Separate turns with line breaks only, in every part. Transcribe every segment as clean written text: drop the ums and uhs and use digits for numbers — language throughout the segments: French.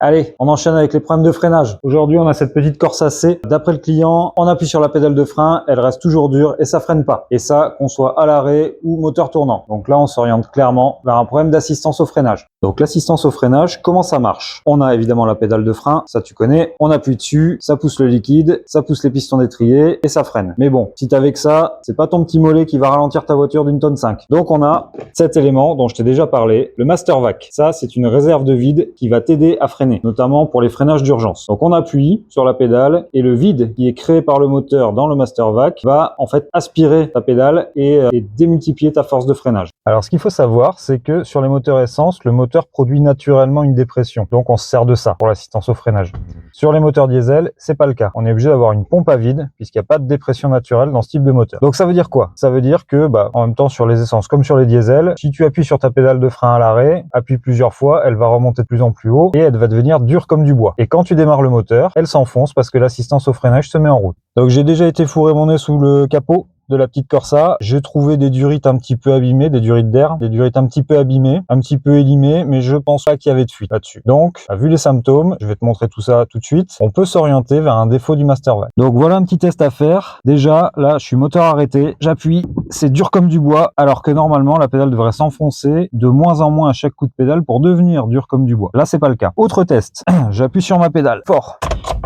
Allez, on enchaîne avec les problèmes de freinage. Aujourd'hui, on a cette petite Corsa C. D'après le client, on appuie sur la pédale de frein, elle reste toujours dure et ça freine pas. Et ça, qu'on soit à l'arrêt ou moteur tournant. Donc là, on s'oriente clairement vers un problème d'assistance au freinage. Donc l'assistance au freinage, comment ça marche? On a évidemment la pédale de frein, ça tu connais. On appuie dessus, ça pousse le liquide, ça pousse les pistons d'étrier et ça freine. Mais bon, si t'as avec ça, c'est pas ton petit mollet qui va ralentir ta voiture d'une tonne 5. Donc on a cet élément dont je t'ai déjà parlé, le Master Vac. Ça, c'est une réserve de vide qui va t'aider à freiner, notamment pour les freinages d'urgence. Donc on appuie sur la pédale et le vide qui est créé par le moteur dans le Master Vac va en fait aspirer ta pédale et démultiplier ta force de freinage. Alors ce qu'il faut savoir, c'est que sur les moteurs essence, le moteur produit naturellement une dépression. Donc on se sert de ça pour l'assistance au freinage. Sur les moteurs diesel, c'est pas le cas. On est obligé d'avoir une pompe à vide puisqu'il n'y a pas de dépression naturelle dans ce type de moteur. Donc ça veut dire quoi? Ça veut dire que en même temps sur les essences comme sur les diesels, si tu appuies sur ta pédale de frein à l'arrêt, appuie plusieurs fois, elle va remonter de plus en plus haut et elle va devenir dure comme du bois. Et quand tu démarres le moteur, elle s'enfonce parce que l'assistance au freinage se met en route. Donc j'ai déjà été fourrer mon nez sous le capot de la petite Corsa, j'ai trouvé des durites un petit peu abîmées, des durites d'air, des durites un petit peu abîmées, un petit peu élimées, mais je pense pas qu'il y avait de fuite là-dessus. Donc, vu les symptômes, je vais te montrer tout ça tout de suite, on peut s'orienter vers un défaut du Master Vac. Donc voilà un petit test à faire. Déjà, là, je suis moteur arrêté, j'appuie, c'est dur comme du bois, alors que normalement, la pédale devrait s'enfoncer de moins en moins à chaque coup de pédale pour devenir dur comme du bois. Là, c'est pas le cas. Autre test, j'appuie sur ma pédale, fort.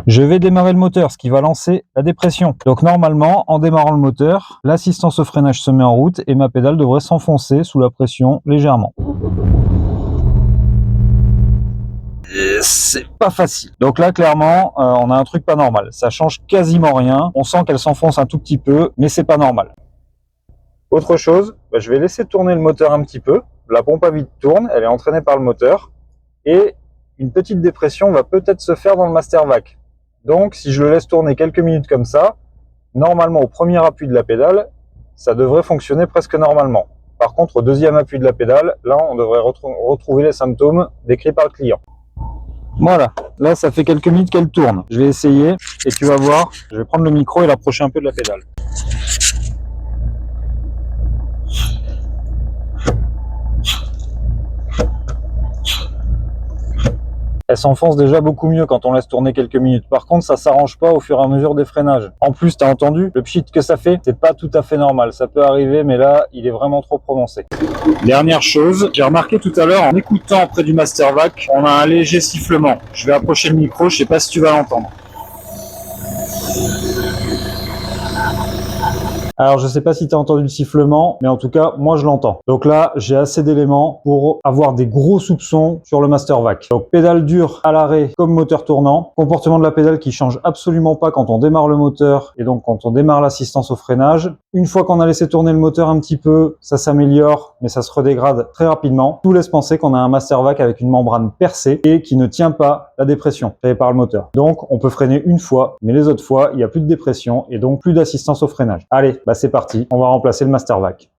Je vais démarrer le moteur, ce qui va lancer la dépression. Donc normalement, en démarrant le moteur, l'assistance au freinage se met en route et ma pédale devrait s'enfoncer sous la pression légèrement. C'est pas facile. Donc là, clairement, on a un truc pas normal. Ça change quasiment rien. On sent qu'elle s'enfonce un tout petit peu, mais c'est pas normal. Autre chose, je vais laisser tourner le moteur un petit peu. La pompe à vide tourne, elle est entraînée par le moteur. Et une petite dépression va peut-être se faire dans le Master Vac. Donc, si je le laisse tourner quelques minutes comme ça, normalement, au premier appui de la pédale, ça devrait fonctionner presque normalement. Par contre, au deuxième appui de la pédale, là, on devrait retrouver les symptômes décrits par le client. Voilà, là, ça fait quelques minutes qu'elle tourne. Je vais essayer et tu vas voir, je vais prendre le micro et l'approcher un peu de la pédale. Elle s'enfonce déjà beaucoup mieux quand on laisse tourner quelques minutes. Par contre, ça s'arrange pas au fur et à mesure des freinages. En plus, t'as entendu le pchit que ça fait? C'est pas tout à fait normal. Ça peut arriver, mais là, il est vraiment trop prononcé. Dernière chose, j'ai remarqué tout à l'heure en écoutant près du Master Vac, on a un léger sifflement. Je vais approcher le micro, je sais pas si tu vas l'entendre. Alors je sais pas si tu as entendu le sifflement, mais en tout cas moi je l'entends. Donc là j'ai assez d'éléments pour avoir des gros soupçons sur le Master Vac. Donc pédale dure à l'arrêt comme moteur tournant, comportement de la pédale qui change absolument pas quand on démarre le moteur et donc quand on démarre l'assistance au freinage. Une fois qu'on a laissé tourner le moteur un petit peu, ça s'améliore mais ça se redégrade très rapidement. Tout laisse penser qu'on a un Master Vac avec une membrane percée et qui ne tient pas la dépression créée par le moteur. Donc on peut freiner une fois, mais les autres fois il n'y a plus de dépression et donc plus d'assistance au freinage. Allez, c'est parti, on va remplacer le Master Vac.